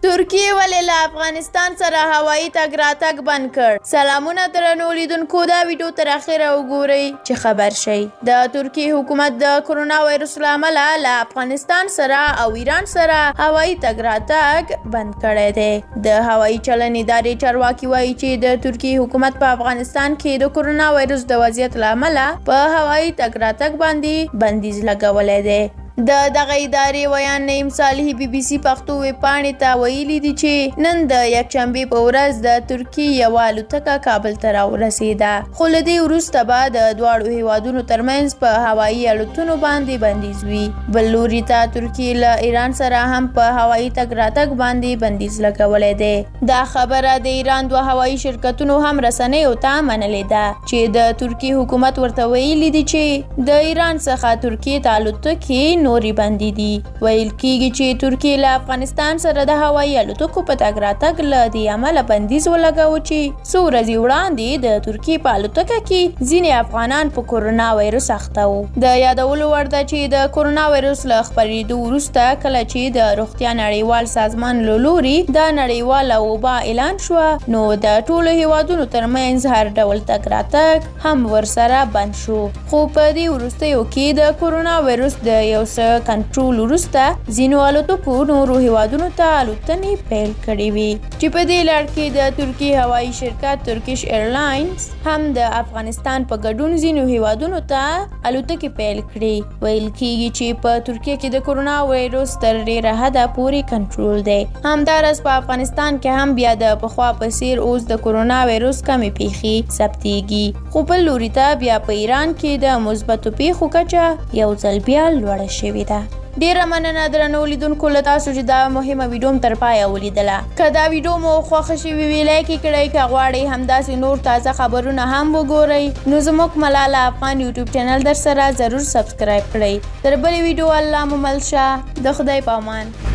ترکیه ولې له افغانستان سره هوایي تګ راتګ بند کړ؟ سلامونه درنو لیدونکو، دا ویډیو تر اخره وګورئ چې خبر شئ. د ترکیه حکومت د کرونا وایرس له امله له افغانستان سره او ایران سره هوایي تګ راتګ بند کړی دی. د هوایي چلن ادارې چارواکي وایي چې د ترکیه حکومت په افغانستان کې د کرونا وایرس د وضعیت له امله په هوایي تګ راتګ باندې بندیز لګولی دی. د دغه ادارې ویان نعیم صالحي BBC پښتو ویبپاڼې ته ویلي دي چې نن د یکشنبې په ورځ د ترکیې یوه الوتکه کابل ته راورسېده، خو له دې وروسته به د دواړو هیوادونو ترمنځ په هوایي الوتنو باندې بندیز وي. بل لوري ته ترکیې له ایران سره هم په هوایي تګ راتګ باندې بندیز لګولی دی. دا خبره د ایران دوه هوایي شرکتونو هم رسنیو ته منلې ده چې د ترکیې حکومت ورته ویلي دي چې د ایران څخه ترکیې ته الوتکې نوري بندي دي. ویل کېږي چې ترکیې له افغانستان سره د هوایي الوتکو په تګ راتګ له دې امله بندیز ولګاوه چې څو ورځې وړاندې د ترکیې په الوتکه کې ځینې افغانان په کرونا وایرس اخته وو. د یادولو وړ ده چې د کرونا وایرس له خپرېدو وروسته کله چې د روغتیا نړیوال سازمان له لوري د نړیواله وبا اعلان شوه، نو د ټولو هیوادونو ترمنځ هر ډول تګ راتګ هم ورسره بند شو. خو په دې وروستیو کې د کرونا وایرس د یو کنټرول وروسته ځینو الوتکو نورو هیوادونو ته الوتنې پیل کړې وي، چې په دې لړ کې د ترکیې هوایي شرکت ترکیش ایرلاینز هم د افغانستان په ګډون ځینو هیوادونو ته الوتکې پیل کړې. ویل کېږي چې په ترکیه کې د کرونا وایرس تر ډېره حده پورې کنټرول دی. همداراز په افغانستان کې هم بیا د پخوا په څېر اوس د کرونا وایرس کمې پیښې ثبتېږي، خو بل لوري ته بیا په ایران کې د مثبتو پیښو کچه یو ځل بیا لوړه شوې ده. ډیره مننه درنو لیدونکو له تاسو چې دا مهمه ویډیو تر پایه ولیدله. که دا ویډیو مو خوښه شوې وي لایک یې کړئ، که غواړئ همداسې نور تازه خبرونه هم وګورئ نو زموږ ملاله افغان یوټیوب چینل در سره ضرور سبسکرایب کړئ. تر بلې ویډیو الله مو مل شه. د خدای په امان.